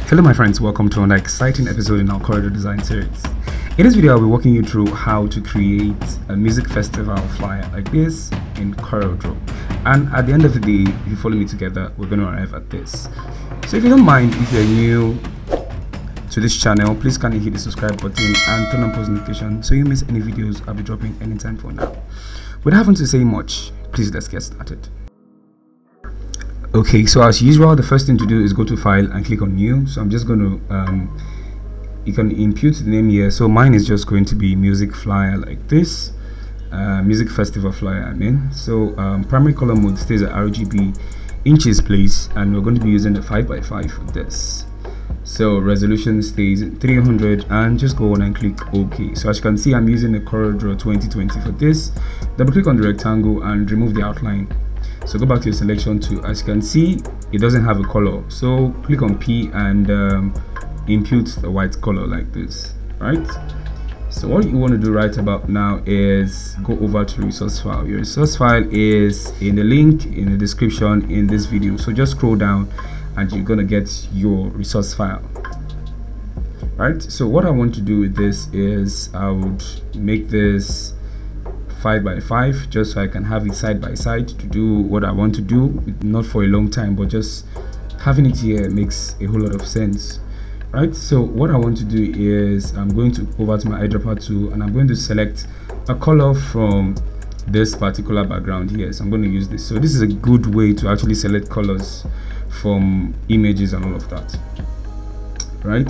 Hello my friends, welcome to another exciting episode in our CorelDraw design series. In this video I'll be walking you through how to create a music festival flyer like this in CorelDraw. And at the end of the day, if you follow me together, we're going to arrive at this. So if you don't mind, if you're new to this channel, please kindly hit the subscribe button and turn on post notifications so you miss any videos I'll be dropping anytime from now. Without having to say much, please let's get started. Okay, so as usual, the first thing to do is go to file and click on new. So I'm just going to you can input the name here. So mine is just going to be music flyer like this, music festival flyer I mean. So primary color mode stays at RGB inches please, and we're going to be using the 5x5 for this. So resolution stays 300 and just go on and click OK. So as you can see, I'm using the CorelDraw 2020 for this. Double click on the rectangle and remove the outline. So go back to your selection tool. As you can see, it doesn't have a color, so click on P and input the white color like this, right? So what you want to do right about now is go over to resource file. Your resource file is in the link in the description in this video, so just scroll down and you're gonna get your resource file, right? So what I want to do with this is I would make this 5x5 just so I can have it side by side to do what I want to do, not for a long time, but just having it here makes a whole lot of sense, right? So what I want to do is I'm going to over to my eyedropper tool and I'm going to select a color from this particular background here. So I'm going to use this. So this is a good way to actually select colors from images and all of that, right?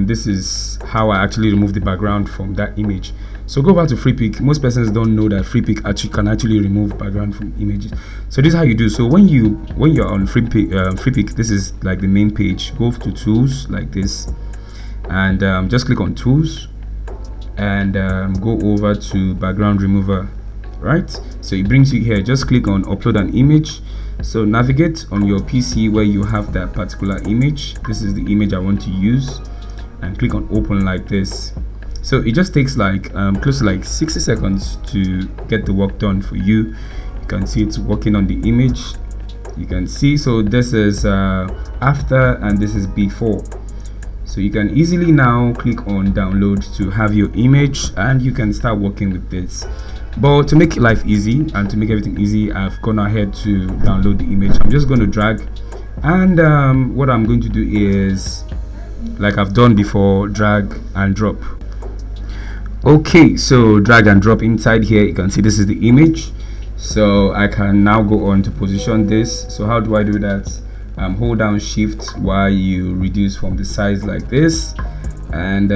This is how I actually remove the background from that image. So go back to free pick. Most persons don't know that free pick can actually remove background from images. So this is how you do. So when you're on free pick, this is like the main page. Go to tools like this and just click on tools and go over to background remover, right? So it brings you here. Just click on upload an image. So navigate on your PC where you have that particular image. This is the image I want to use, and click on open like this. So it just takes like close to like 60 seconds to get the work done for you. You can see it's working on the image. You can see, so this is after and this is before. So you can easily now click on download to have your image and you can start working with this. But to make life easy and to make everything easy, I've gone ahead to download the image. I'm just going to drag, and what I'm going to do is, like I've done before, drag and drop. Okay, so drag and drop inside here. You can see this is the image. So I can now go on to position this. So how do I do that? Hold down shift while you reduce from the size like this, and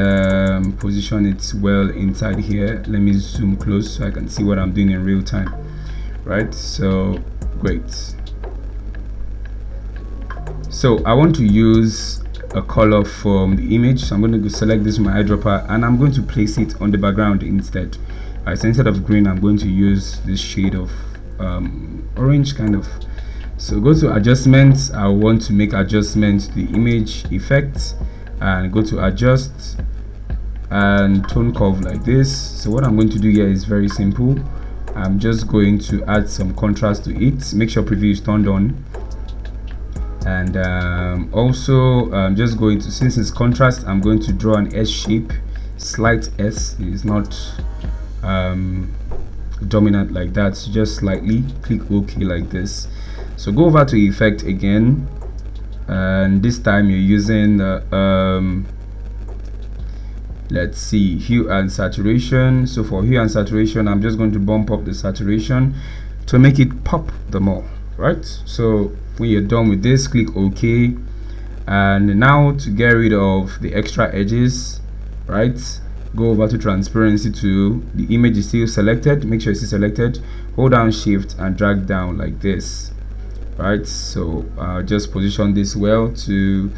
position it well inside here. Let me zoom close so I can see what I'm doing in real time, right? So great. So I want to use a color from the image, so I'm going to select this with my eyedropper and I'm going to place it on the background instead. Right, so instead of green, I'm going to use this shade of orange kind of. So go to adjustments. I want to make adjustments to the image effect and go to adjust and tone curve like this. So what I'm going to do here is very simple. I'm just going to add some contrast to it. Make sure preview is turned on, and also I'm just going to, since it's contrast, I'm going to draw an S shape, slight S. It's not dominant like that, so just slightly. Click OK like this. So go over to effect again, and this time you're using let's see, hue and saturation. So for hue and saturation, I'm just going to bump up the saturation to make it pop the more, right? So when you're done with this, click OK, and now to get rid of the extra edges, right, go over to transparency tool. The image is still selected, make sure it's selected, hold down shift and drag down like this, right? So just position this well to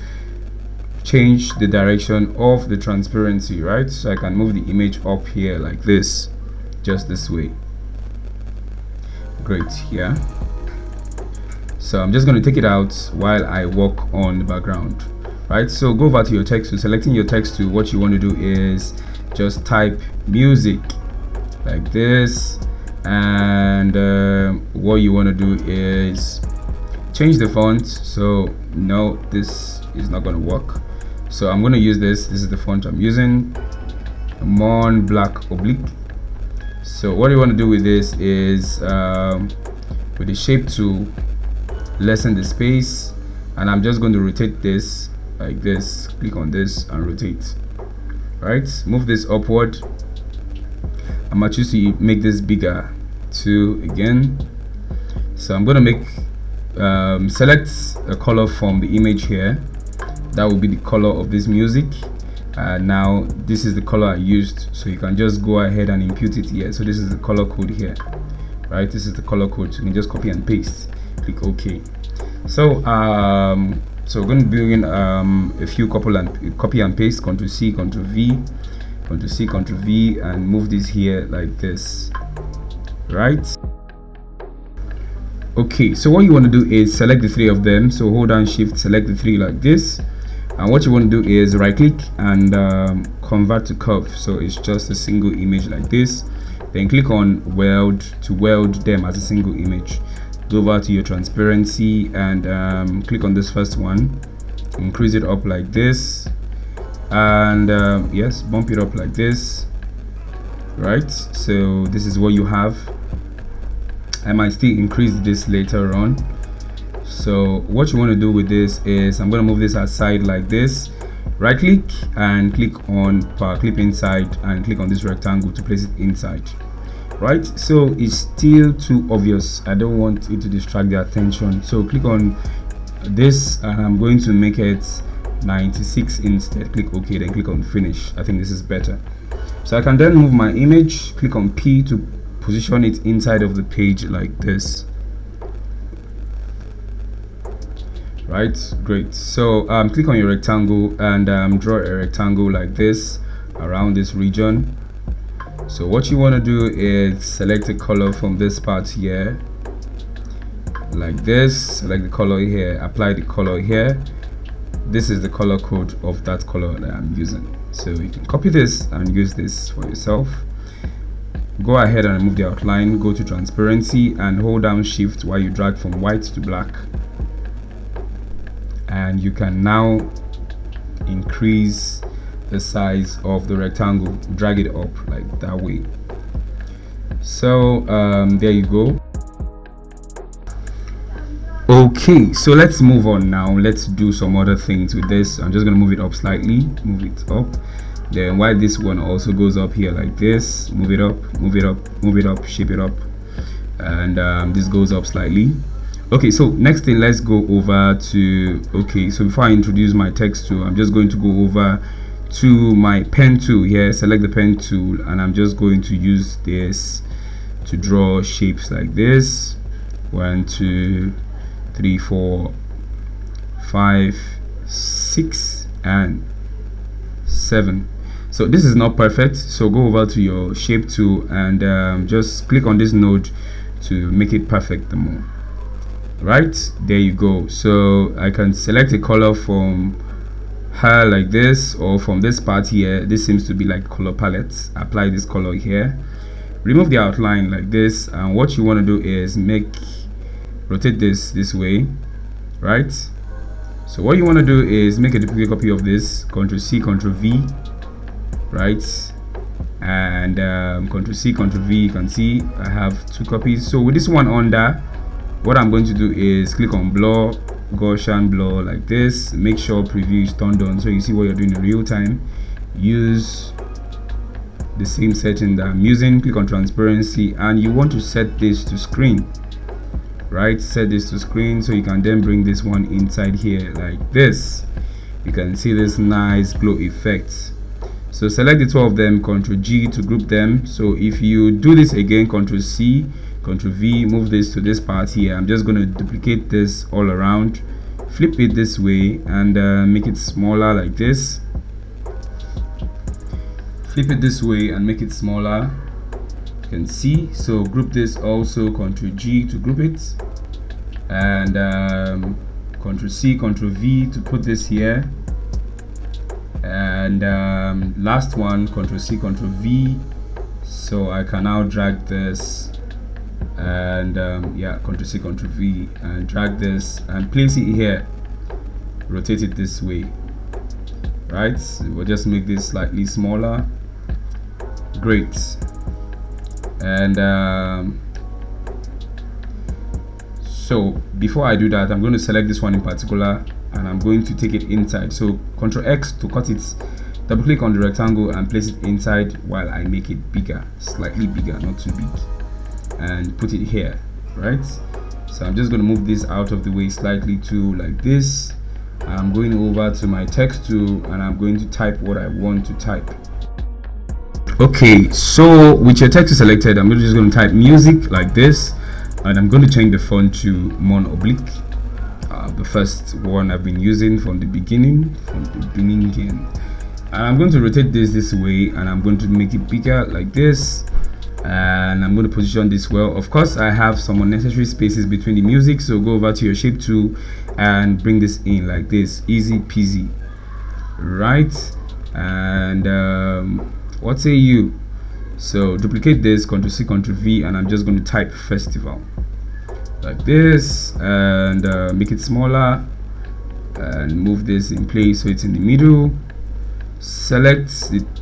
change the direction of the transparency, right? So I can move the image up here like this, just this way. Great. Here, so I'm just going to take it out while I work on the background, right? So go over to your text. So selecting your text to, what you want to do is just type music like this, and what you want to do is change the font. So no, this is not going to work, so I'm going to use this is the font I'm using, Mon Black Oblique. So what you want to do with this is with the shape tool, lessen the space, and I'm just going to rotate this like this. Click on this and rotate. Right, move this upward. I'm going to choose to make this bigger too again. So I'm going to make select a color from the image here. That will be the color of this music. Now this is the color I used, so you can just go ahead and impute it here. So this is the color code here, right? This is the color code, so you can just copy and paste. Click OK. So so we're going to be doing a few copy and paste, Ctrl C, Ctrl V, Ctrl C, Ctrl V, and move this here like this, right? Okay, so what you want to do is select the three of them. So hold down Shift, select the three like this, and what you want to do is right click and convert to curve. So it's just a single image like this. Then click on weld to weld them as a single image. Go over to your transparency and click on this first one, increase it up like this, and yes, bump it up like this, right? So this is what you have. I might still increase this later on. So what you want to do with this is I'm going to move this aside like this, right click and click on power clip inside and click on this rectangle to place it inside. Right, so it's still too obvious. I don't want it to distract the attention, so click on this and I'm going to make it 96 instead. Click OK, then click on finish. I think this is better. So I can then move my image, click on P to position it inside of the page like this. Right, great. So click on your rectangle and draw a rectangle like this around this region. So what you want to do is select a color from this part here like this, select the color here, apply the color here. This is the color code of that color that I'm using, so you can copy this and use this for yourself. Go ahead and remove the outline, go to transparency and hold down Shift while you drag from white to black, and you can now increase the size of the rectangle, drag it up like that way. So there you go. Okay, so let's move on now. Let's do some other things with this. I'm just gonna move it up slightly, move it up. Then while this one also goes up here like this, move it up, move it up, move it up, shape it up, and this goes up slightly. Okay, so next thing, let's go over to, okay, so before I introduce my text tool, I'm just going to go over to my pen tool here, select the pen tool, and I'm just going to use this to draw shapes like this. 1 2 3 4 5 6 and 7. So this is not perfect, so go over to your shape tool and just click on this node to make it perfect the more. Right, there you go. So I can select a color from her like this, or from this part here. This seems to be like color palette. Apply this color here, remove the outline like this, and what you want to do is rotate this way, right? So what you want to do is make a duplicate copy of this, Ctrl C, Ctrl V, right? And Ctrl C, Ctrl V. You can see I have 2 copies. So with this one under, what I'm going to do is click on blur, Gaussian blur like this. Make sure preview is turned on so you see what you're doing in real time. Use the same setting that I'm using. Click on transparency and you want to set this to screen, right? Set this to screen so you can then bring this one inside here like this. You can see this nice glow effect. So select the 2 of them, Ctrl G to group them. So if you do this again, Ctrl C, Ctrl V, move this to this part here. I'm just going to duplicate this all around, flip it this way and make it smaller like this. Flip it this way and make it smaller. You can see. So group this also, Ctrl G to group it, and Ctrl C, Ctrl V to put this here, and last one, Ctrl C, Ctrl V. So I can now drag this and yeah, Ctrl C, Ctrl V, and drag this and place it here. Rotate it this way, right? We'll just make this slightly smaller. Great. And so before I do that, I'm going to select this one in particular and I'm going to take it inside. So Ctrl X to cut it, double click on the rectangle and place it inside while I make it bigger, slightly bigger, not too big, and put it here, right? So I'm just going to move this out of the way slightly too, like this. I'm going over to my text tool and I'm going to type what I want to type. Okay, so with your text selected, I'm just going to type music like this, and I'm going to change the font to Mon Oblique, the first one I've been using from the beginning, and I'm going to rotate this way, and I'm going to make it bigger like this, and I'm going to position this well. Of course, I have some unnecessary spaces between the music, so go over to your shape tool and bring this in like this, easy peasy, right? And what say you? So duplicate this, Ctrl C, Ctrl V, and I'm just going to type festival like this, and make it smaller, and move this in place so it's in the middle. Select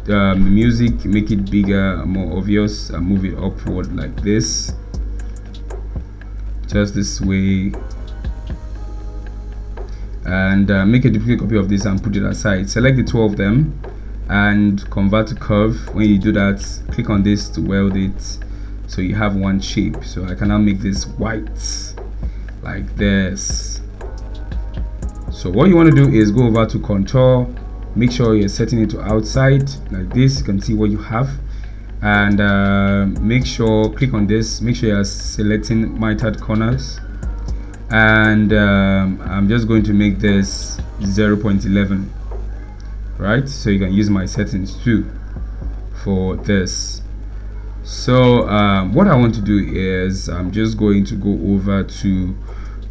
the music, make it bigger, more obvious, and move it upward like this, just this way, and make a duplicate copy of this and put it aside. Select the two of them and convert to curve. When you do that, click on this to weld it so you have one shape. So I can now make this white like this. So what you want to do is go over to contour, make sure you're setting it to outside like this. You can see what you have, and make sure, click on this, make sure you're selecting mitred corners, and I'm just going to make this 0.11, right? So you can use my settings too for this. So what I want to do is I'm just going to go over to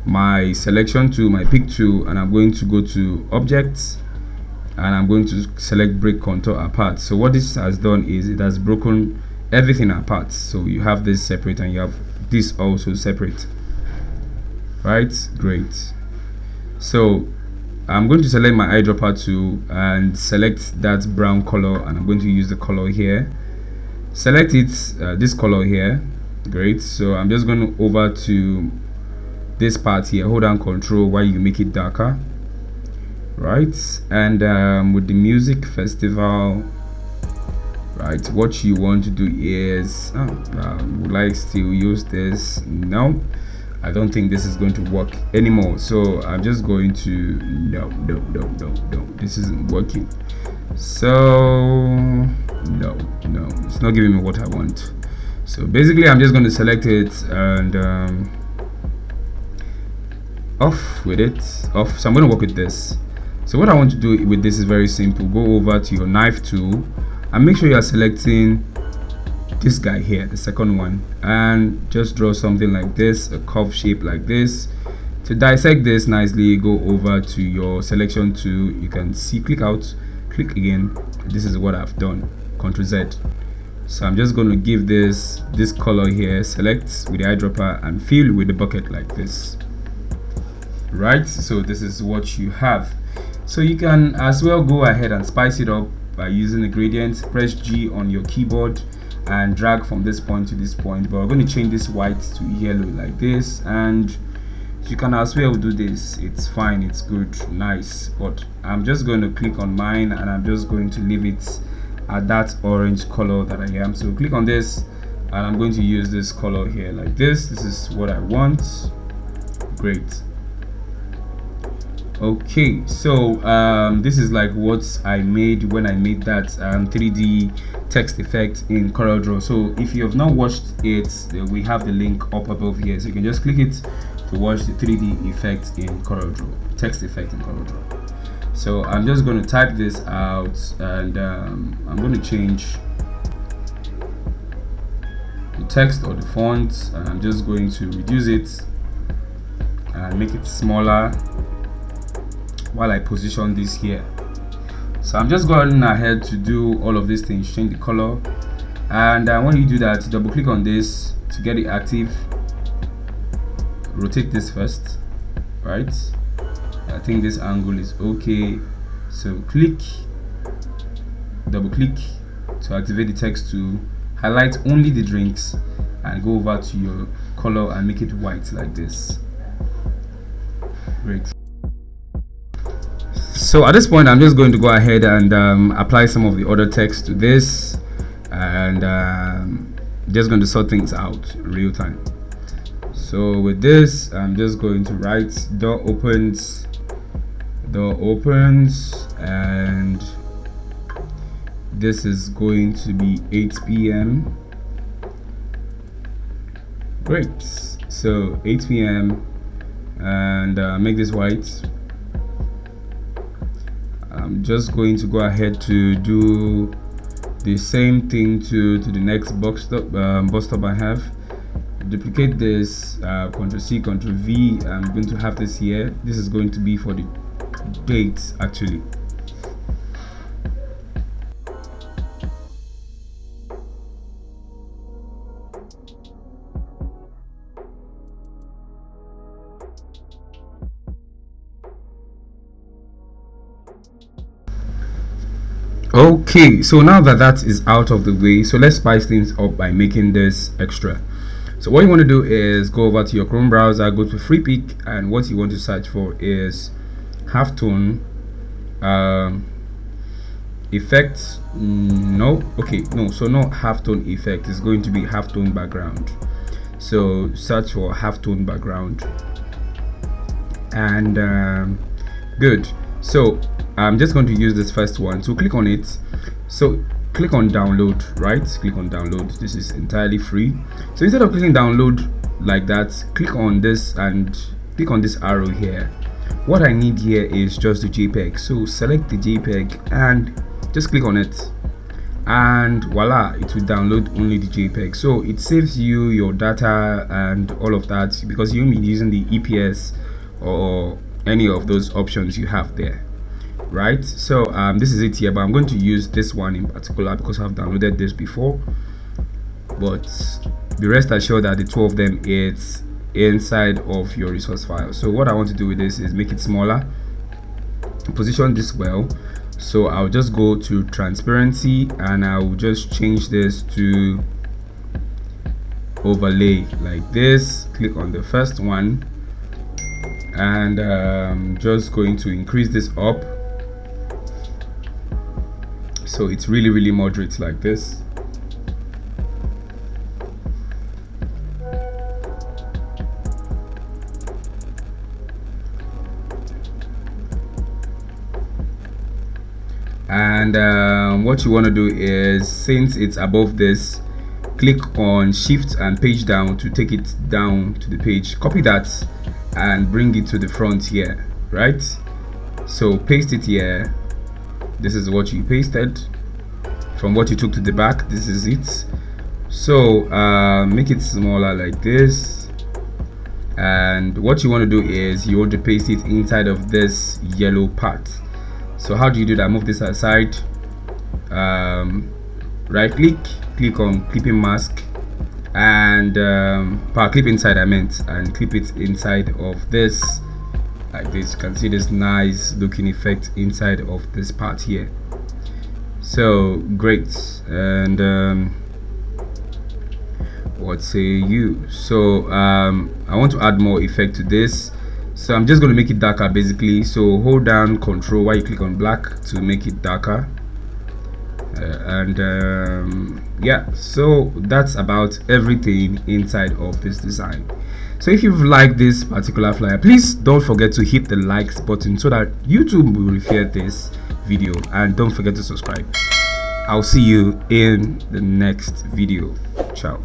my selection tool, my pick tool, and I'm going to go to objects, and I'm going to select break contour apart. So what this has done is it has broken everything apart. So you have this separate and you have this also separate, right? Great. So I'm going to select my eyedropper tool and select that brown color, and I'm going to use the color here. Select it, this color here. Great. So I'm just going to over to this part here, hold down Control while you make it darker, right? And with the music festival, right, what you want to do is would I still use this? No, I don't think this is going to work anymore. So I'm just going to no, this isn't working. So no, it's not giving me what I want. So basically I'm just going to select it and off with it, off. So I'm going to work with this. So what I want to do with this is very simple. Go over to your knife tool and make sure you are selecting this guy here, the second one, and just draw something like this, a curve shape like this. To dissect this nicely, go over to your selection tool. You can see, click out, click again. This is what I've done, Ctrl Z. So I'm just going to give this color here, select with the eyedropper and fill with the bucket like this, right? So this is what you have. So you can as well go ahead and spice it up by using the gradient. Press G on your keyboard and drag from this point to this point, but we're going to change this white to yellow like this, and you can as well do this. It's fine, it's good, nice, but I'm just going to click on mine and I'm just going to leave it at that orange color that I am. So click on this and I'm going to use this color here like this. This is what I want. Great. Okay, so this is like what I made when I made that 3D text effect in CorelDraw. So if you have not watched it, we have the link up above here, so you can just click it to watch the 3D effect in CorelDraw, text effect in CorelDraw. So I'm just going to type this out, and I'm going to change the text or the font, and I'm just going to reduce it and make it smaller while I position this here. So I'm just going ahead to do all of these things, change the color, and when you do that, double click on this to get it active, rotate this first, right? I think this angle is okay, so double click to activate the text tool, highlight only the drinks and go over to your color and make it white like this. Great. So at this point I'm just going to go ahead and apply some of the other text to this, and just going to sort things out in real time. So with this, I'm just going to write door opens, and this is going to be 8 p.m. Great. So 8 p.m. and make this white. I'm just going to go ahead to do the same thing to the next bus stop I have. Duplicate this, Ctrl C, Ctrl V. I'm going to have this here. This is going to be for the dates actually. Okay, so now that that is out of the way, so let's spice things up by making this extra. So what you want to do is go over to your Chrome browser, go to free pick, and what you want to search for is halftone effect. So not halftone effect, it's going to be halftone background. So search for halftone background, and good. So I'm just going to use this first one, so click on it. So click on download, right? Click on download. This is entirely free. So instead of clicking download like that, click on this and click on this arrow here. What I need here is just the JPEG. So select the JPEG and just click on it, and voila, it will download only the JPEG. So it saves you your data and all of that, because you won't be using the EPS or any of those options you have there, right? So this is it here, but I'm going to use this one in particular because I've downloaded this before, but be rest assured that the two of them is inside of your resource file. So what I want to do with this is make it smaller, position this well. So I'll just go to transparency and I'll just change this to overlay like this. Click on the first one, and just going to increase this up so it's really moderate like this. And what you want to do is, since it's above this, click on shift and page down to take it down to the page. Copy that and bring it to the front here, right? So paste it here. This is what you pasted from what you took to the back. This is it. So make it smaller like this, and what you want to do is you want to paste it inside of this yellow part. So how do you do that? Move this aside, right click on clipping mask, and power clip inside, and clip it inside of this like this. You can see this nice looking effect inside of this part here. So great. And what say you? So I want to add more effect to this, so I'm just going to make it darker basically. So hold down Control while you click on black to make it darker. Yeah, so that's about everything inside of this design. So if you've liked this particular flyer, please don't forget to hit the likes button so that YouTube will refer this video, and don't forget to subscribe. I'll see you in the next video. Ciao.